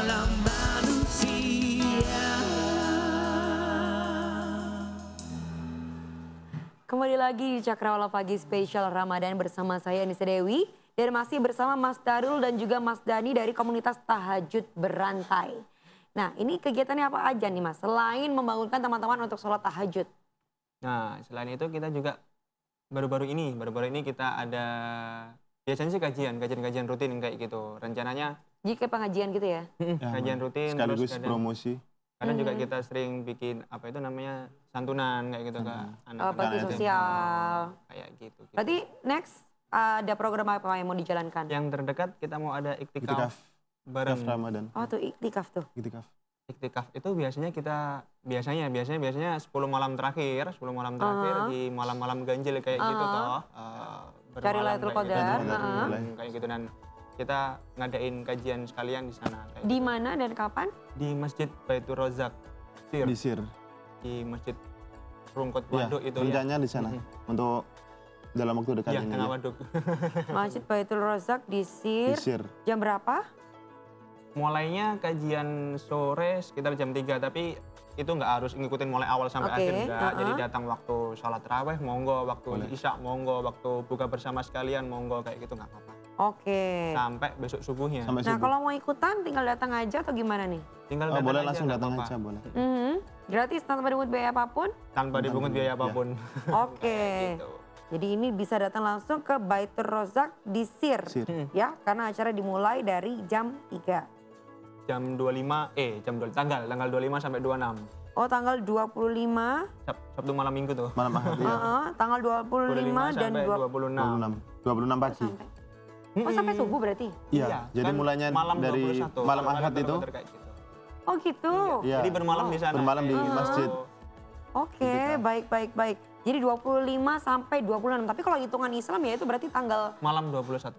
alam manusia. Kembali lagi di Cakrawala Pagi Spesial Ramadan bersama saya Nisa Dewi. Dan masih bersama Mas Darul dan juga Mas Dani dari komunitas Tahajud Berantai. Nah, ini kegiatannya apa aja nih Mas? Selain membangunkan teman-teman untuk sholat tahajud. Nah, selain itu kita juga baru-baru ini kita ada biasanya sih kajian rutin kayak gitu. Rencananya Jika pengajian gitu ya? kajian rutin sekaligus terus promosi. kadang juga kita sering bikin apa itu namanya santunan kayak gitu ke anak-anak Bakti yatim. sosial. Kayak gitu. Berarti next ada program apa yang mau dijalankan? Yang terdekat kita mau ada Iktikaf. iktikaf bareng. Iktikaf Ramadan. Oh tuh iktikaf tuh. Iktikaf. Iktikaf itu biasanya kita biasanya 10 malam terakhir di malam-malam ganjil kayak gitu toh. Cari bermalam Lailatul kayak Qadar. gitu. Kayak gitu dan kita ngadain kajian sekalian di sana kayak Di mana dan kapan? di Masjid Baitur Rozak Sir, Di Sir. di Masjid Rungkut Ya, Waduk itu ya. rencananya di sana untuk dalam waktu dekat Iya, ini. tengah Ya. waduk. Masjid Baitul Rozak di Di Sir. Sir. Jam berapa? Mulainya kajian sore sekitar jam 3 tapi itu nggak harus ngikutin mulai awal sampai Oke, akhir enggak. Jadi uh-uh. datang waktu sholat raweh monggo, waktu Boleh. isya monggo, waktu buka bersama sekalian monggo kayak gitu nggak apa-apa. Oke. Sampai besok subuhnya. Sampai Nah subuh. kalau mau ikutan tinggal datang aja atau gimana nih? Tinggal Oh, datang boleh aja, langsung nggak datang apa-apa. aja boleh. Gratis tanpa dipungut biaya apapun? Tanpa dipungut biaya Iya. apapun. Oke. Gitu. Jadi ini bisa datang langsung ke Baitur Rozak di Sir. Sir. Ya, karena acara dimulai dari jam 3. Jam 25, tanggal 25 sampai 26. Oh, tanggal 25, Sabtu malam minggu tuh. Malam Ahad ya. tanggal 25 dan sampai 26. 26 pagi. Oh, sampai subuh berarti? Iya, jadi kan mulainya malam dari 21, malam kalau Ahad ada itu. kayak gitu. Oh gitu. Iya. Jadi bermalam di sana. Bermalam di kayak gitu. masjid. Oke, baik. Jadi 25 sampai 26. Tapi kalau hitungan Islam ya itu berarti tanggal... Malam 21.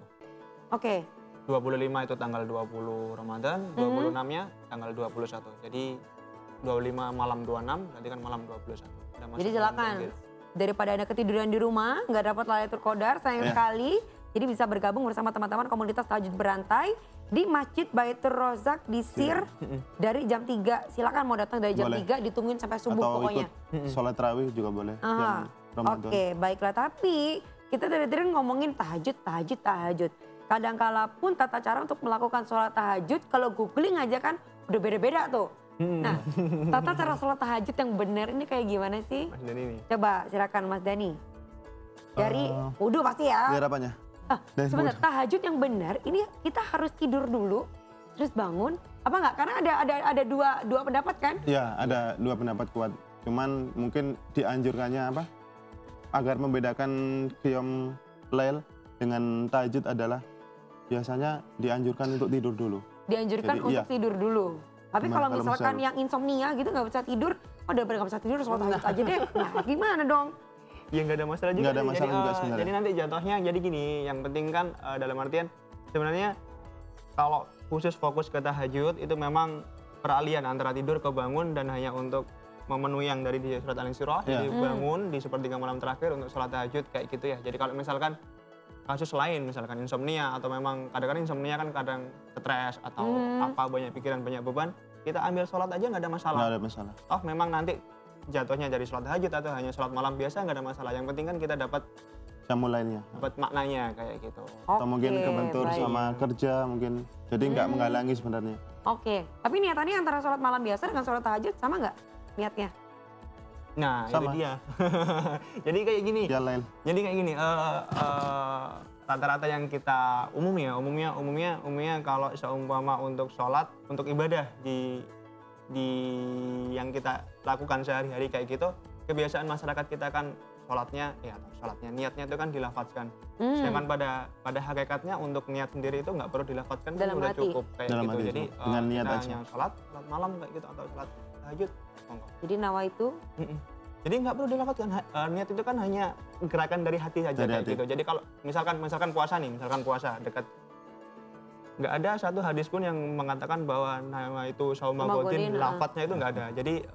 Oke. 25 itu tanggal 20 Ramadan, 26-nya tanggal 21. Jadi 25 malam 26, berarti kan malam 21. Udah masuk Jadi malam silakan. ganjil. Daripada Anda ketiduran di rumah, nggak dapat Lailatul Qadar, sayang sekali. Jadi bisa bergabung bersama teman-teman komunitas Tahajud Berantai di Masjid Baitur Rozak di Sir dari jam 3. Silakan mau datang dari jam Boleh. 3 ditungguin sampai subuh Atau pokoknya. ikut sholat tarawih juga boleh. Aha. Yang Ramadan. Oke, baiklah. Tapi kita dari tadi ngomongin tahajud. Kadangkala pun tata cara untuk melakukan sholat tahajud, kalau googling aja kan udah beda-beda tuh. Nah, tata cara sholat tahajud yang benar ini kayak gimana sih? Mas Dani nih. Coba silakan Mas Dani. Dari wudhu pasti ya. Biar apanya? dari Sebentar, wudhu. tahajud yang benar ini kita harus tidur dulu, terus bangun. Apa enggak? Karena ada dua pendapat kan? Ya, ada dua pendapat kuat. Cuman mungkin dianjurkannya apa? Agar membedakan qiyam lail dengan tahajud adalah biasanya dianjurkan untuk tidur dulu. Dianjurkan Jadi, untuk iya. tidur dulu. Tapi Cuma kalau kalau misalkan misal- yang insomnia gitu nggak bisa tidur, oh udah nggak bisa tidur sholat tahajud aja deh. Nah gimana dong? Ya nggak ada masalah juga. Nggak ada sih. masalah jadi, juga sebenarnya. Jadi nanti jatuhnya jadi gini, yang penting kan dalam artian sebenarnya kalau khusus fokus ke tahajud itu memang peralihan antara tidur ke bangun dan hanya untuk memenuhi yang dari di surat Al-Insyirah, Iya. jadi bangun di sepertiga malam terakhir untuk sholat tahajud kayak gitu ya. Jadi kalau misalkan kasus lain, misalkan insomnia atau memang kadang-kadang insomnia kan kadang stres atau apa banyak pikiran banyak beban, kita ambil sholat aja nggak ada masalah. Nggak ada masalah. Oh memang nanti jatuhnya dari sholat tahajud atau hanya sholat malam biasa nggak ada masalah. Yang penting kan kita dapat Jamu lainnya. maknanya kayak gitu. Atau mungkin Oke, kebentur baik. sama kerja mungkin. Jadi nggak menghalangi sebenarnya. Oke, tapi niatannya antara sholat malam biasa dengan sholat tahajud sama nggak niatnya? Nah Sama. itu dia. Jadi kayak gini. Ya lain. Jadi kayak gini. Rata-rata yang kita umumnya kalau seumpama untuk sholat untuk ibadah di yang kita lakukan sehari-hari kayak gitu, kebiasaan masyarakat kita kan sholatnya niatnya itu kan dilafadzkan. Sedangkan pada hakikatnya untuk niat sendiri itu nggak perlu dilafadzkan, kan Dalam udah hati. cukup kayak Dalam gitu. hati, Jadi dengan niat kita aja. hanya sholat malam kayak gitu atau sholat tahajud, monggo. Jadi nawa itu Jadi nggak perlu dilafadzkan. Niat itu kan hanya gerakan dari hati saja Dari kayak hati. gitu. Jadi kalau misalkan puasa nih, misalkan puasa dekat nggak ada satu hadis pun yang mengatakan bahwa nama itu Saumagodin, lafadznya itu nggak ada. Jadi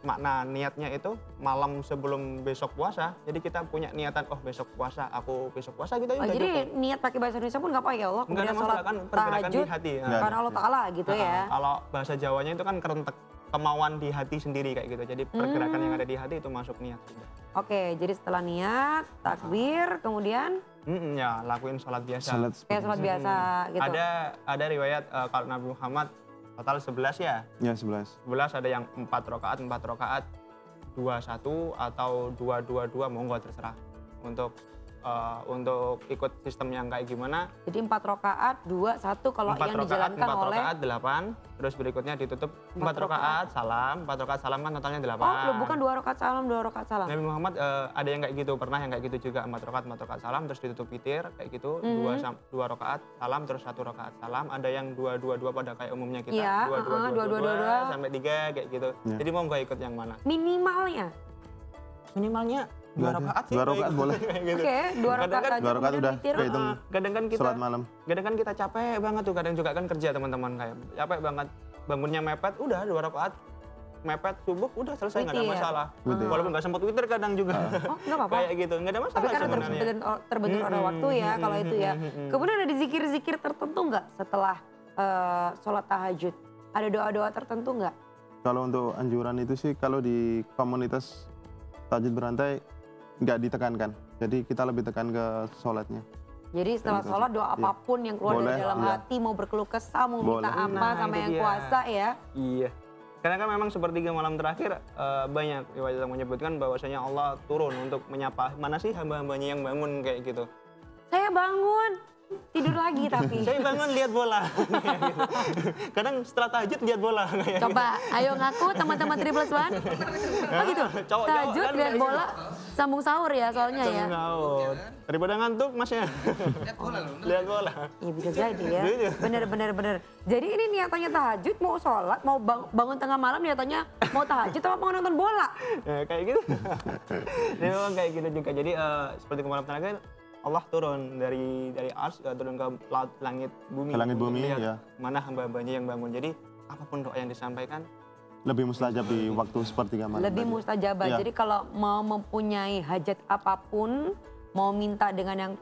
makna niatnya itu malam sebelum besok puasa. Jadi kita punya niatan, oh besok puasa, aku besok puasa gitu. Jadi niat pakai bahasa Indonesia pun nggak apa ya Allah. Nggak ada Kemudian masalah sholat kan, pergerakan di tahajud hati. karena Allah Ta'ala gitu ya. Kalau bahasa Jawanya itu kan kerentek, kemauan di hati sendiri kayak gitu. Jadi pergerakan yang ada di hati itu masuk niat. Oke, jadi setelah niat, takbir, kemudian Ya lakuin sholat biasa. kayak sholat biasa gitu. Ada riwayat kalau Nabi Muhammad total 11 ya. Ya 11. 11 ada yang 4 rakaat, 2-1 atau 2-2-2, monggo terserah. Untuk ikut sistem yang kayak gimana. Jadi 4 rakaat, 2-1 kalau yang dijalankan 4 oleh rakaat 8, terus berikutnya ditutup 4 rakaat salam, 4 rakaat salam kan totalnya 8. Oh, bukan 2 rakaat salam, 2 rakaat salam. Nabi Muhammad ada yang kayak gitu, pernah yang kayak gitu juga 4 rakaat salam terus ditutup witir kayak gitu, 2 rakaat salam terus 1 rakaat salam, ada yang 2-2-2 pada kayak umumnya kita, Iya, 2-2-2 sampai 3 kayak gitu. Ya. Jadi mau nggak ikut yang mana? Minimalnya. Minimalnya 2 Nggak ada. rakaat sih. 2 rakaat boleh. Kayak gitu. Oke, 2 rakaat Kadang-kadang saja. 2 rakaat kemudian udah witir. kehitung Kadang kan kita sholat malam. Kadang kan kita capek banget tuh, kadang juga kan kerja teman-teman kayak capek banget, bangunnya mepet, udah 2 rakaat mepet subuh udah selesai, nggak ada Witir. masalah. Witir. Walaupun nggak sempat witir kadang juga. Oh, nggak apa-apa. Kayak gitu, nggak ada masalah Tapi karena sebenarnya. terbentur ada waktu ya kalau itu ya. Kemudian ada zikir-zikir tertentu nggak setelah sholat tahajud? Ada doa-doa tertentu nggak? Kalau untuk anjuran itu sih kalau di komunitas tahajud berantai nggak ditekankan. Jadi kita lebih tekan ke sholatnya. Jadi setelah sholat doa Iya. apapun yang keluar Boleh, dari dalam iya. hati, mau berkeluh kesah, mau minta Boleh. apa Nah, sama itu yang dia. kuasa ya. Iya. Karena kan memang sepertiga malam terakhir banyak riwayat yang menyebutkan bahwasanya Allah turun untuk menyapa mana sih hamba-hambanya yang bangun kayak gitu. Saya bangun, tidur lagi tapi. Saya bangun lihat bola. Kayak gitu. Kadang setelah tahajud lihat bola. Kayak Coba, ayo ngaku teman-teman Triple One. Oh gitu, Cowok-cowok tahajud kan lihat kayak bola, sambung sahur ya soalnya ya. Ngaut. Daripada ngantuk masnya. Lihat bola. Iya bisa jadi ya, Iya. bener. Jadi ini niatannya tahajud, mau sholat, mau bangun tengah malam niatannya mau tahajud atau mau nonton bola. Ya, kayak gitu. Jadi memang kayak gitu juga. Jadi seperti kemarin terakhir Allah turun dari ars turun ke langit bumi. Ke langit untuk bumi, melihat ya. Mana hamba-hambanya yang bangun. Jadi apapun doa yang disampaikan Lebih mustajab di waktu sepertiga malam. Lebih tadi. mustajabah. Iya. Jadi kalau mau mempunyai hajat apapun, mau minta dengan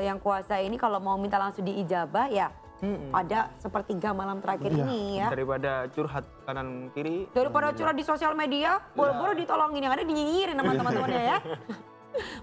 yang kuasa ini, kalau mau minta langsung diijabah ya pada sepertiga malam terakhir Iya. ini ya. daripada curhat kanan kiri. Daripada curhat di sosial media, boro-boro ditolongin, yang ada dinyinyirin sama teman-temannya ya.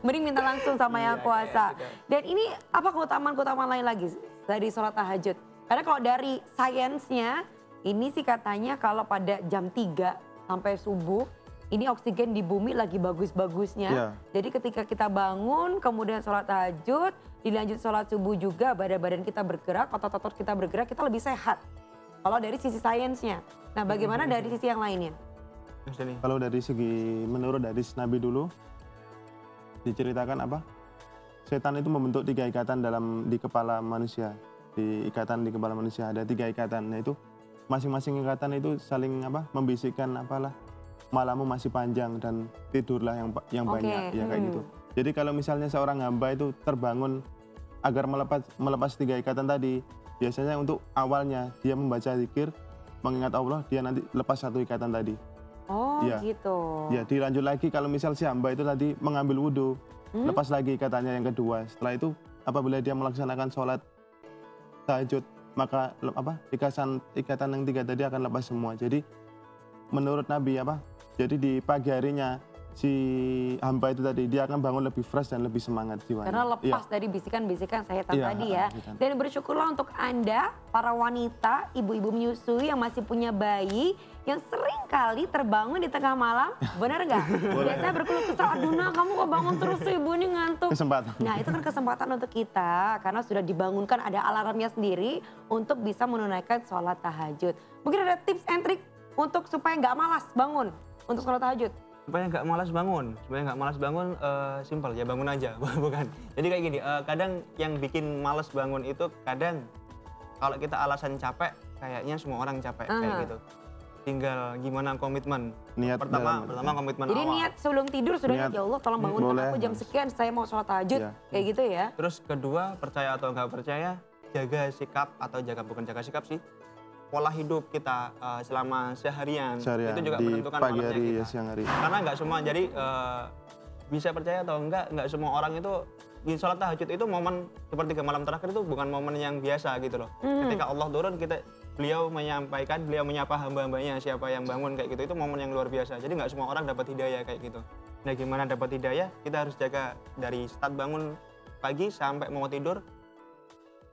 Mending minta langsung sama yang kuasa. Dan ini apa keutamaan-keutamaan lain lagi dari sholat tahajud? Karena kalau dari sainsnya, ini sih katanya kalau pada jam 3 sampai subuh, ini oksigen di bumi lagi bagus-bagusnya. Iya. Jadi ketika kita bangun, kemudian sholat tahajud, dilanjut sholat subuh juga, badan-badan kita bergerak, otot-otot kita bergerak, kita lebih sehat. Kalau dari sisi sainsnya. Nah bagaimana dari sisi yang lainnya? Mas Dani. Kalau dari segi menurut hadis Nabi dulu diceritakan apa? Setan itu membentuk 3 ikatan di kepala manusia. Di kepala manusia ada 3 ikatan. Nah itu masing-masing ikatan itu saling membisikkan apalah malammu masih panjang dan tidurlah yang Oke, banyak ya kayak gitu. Jadi kalau misalnya seorang hamba itu terbangun agar melepas 3 ikatan tadi, biasanya untuk awalnya dia membaca zikir, mengingat Allah, dia nanti lepas 1 ikatan tadi. Oh Iya. gitu. Ya dilanjut lagi kalau misal si hamba itu tadi mengambil wudhu, lepas lagi ikatannya yang kedua. Setelah itu apabila dia melaksanakan sholat tahajud, maka ikatan yang 3 tadi akan lepas semua. Jadi menurut Nabi jadi di pagi harinya si hamba itu tadi dia akan bangun lebih fresh dan lebih semangat jiwanya. Karena lepas Iya. dari bisikan-bisikan setan Iya, tadi ya. bisikan. Dan bersyukurlah untuk Anda, para wanita, ibu-ibu menyusui yang masih punya bayi, yang sering kali terbangun di tengah malam, benar nggak? Biasanya berkeluh kesah, aduh nah kamu kok bangun terus sih, ibu ini ngantuk. Kesempatan. Nah itu kan kesempatan untuk kita, karena sudah dibangunkan ada alarmnya sendiri untuk bisa menunaikan sholat tahajud. Mungkin ada tips and trick untuk supaya nggak malas bangun untuk sholat tahajud. Supaya nggak malas bangun, simpel ya bangun aja, bukan. Jadi kayak gini, kadang yang bikin malas bangun itu kadang kalau kita alasan capek, kayaknya semua orang capek kayak gitu. Tinggal gimana komitmen. Niat Pertama dalam- komitmen Jadi awal. niat sebelum tidur sudah Niat. ya Allah tolong bangunkan Boleh, aku jam Mas. sekian saya mau sholat tahajud. Iya. Kayak gitu ya. Terus kedua, percaya atau nggak percaya, jaga sikap atau bukan jaga sikap sih, pola hidup kita selama seharian itu juga di menentukan pagi malamnya hari, kita. ya, siang hari. Karena nggak semua, jadi bisa percaya atau nggak semua orang itu di sholat tahajud itu momen sepertiga malam terakhir itu bukan momen yang biasa gitu loh. Ketika Allah turun, beliau menyampaikan, beliau menyapa hamba-hambanya siapa yang bangun kayak gitu, itu momen yang luar biasa. Jadi nggak semua orang dapat hidayah kayak gitu. Nah gimana dapat hidayah? Kita harus jaga dari start bangun pagi sampai mau tidur,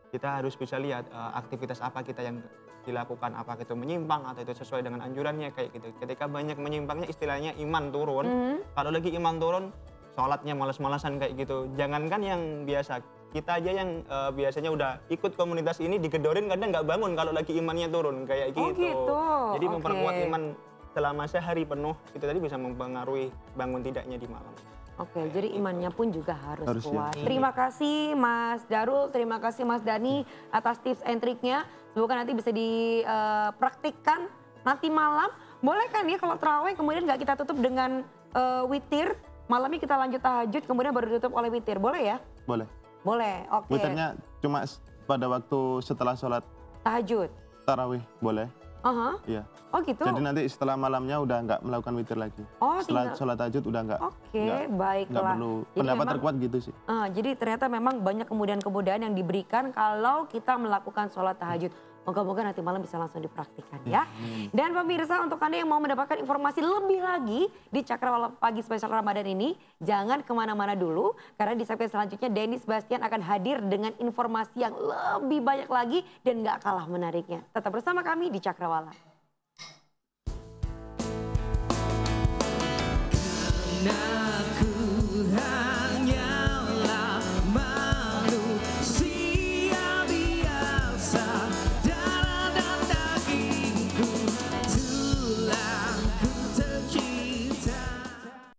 kita harus bisa lihat aktivitas apa kita yang dilakukan, apa itu menyimpang atau itu sesuai dengan anjurannya kayak gitu. Ketika banyak menyimpangnya, istilahnya iman turun. Kalau lagi iman turun, sholatnya malas-malasan kayak gitu. Jangankan yang biasa, kita aja yang biasanya udah ikut komunitas ini digedorin kadang nggak bangun kalau lagi imannya turun kayak gitu. Oh gitu. Jadi Oke. memperkuat iman selama sehari penuh itu tadi bisa mempengaruhi bangun tidaknya di malam. Oke, jadi imannya pun juga harus Harus, ya. kuat. Terima kasih Mas Darul, terima kasih Mas Dani atas tips and triknya. Semoga nanti bisa dipraktikkan nanti malam. Boleh kan ya kalau terawih kemudian nggak kita tutup dengan witir, malamnya kita lanjut tahajud kemudian baru ditutup oleh witir, boleh ya? Boleh. Boleh, oke. Witirnya cuma pada waktu setelah sholat Tahajud. tarawih, boleh. Aha. Iya. Oh gitu. Jadi nanti setelah malamnya udah nggak melakukan witir lagi. Oh, Setelah tinggal- sholat tahajud udah nggak. Oke, nggak baiklah. perlu. Jadi Pendapat memang- terkuat gitu sih. Jadi ternyata memang banyak kemudahan-kemudahan yang diberikan kalau kita melakukan sholat tahajud. Moga-moga nanti malam bisa langsung dipraktikkan ya. Dan pemirsa, untuk Anda yang mau mendapatkan informasi lebih lagi di Cakrawala Pagi Spesial Ramadan ini, jangan kemana-mana dulu. Karena di segmen selanjutnya Denny Sebastian akan hadir dengan informasi yang lebih banyak lagi dan gak kalah menariknya. Tetap bersama kami di Cakrawala.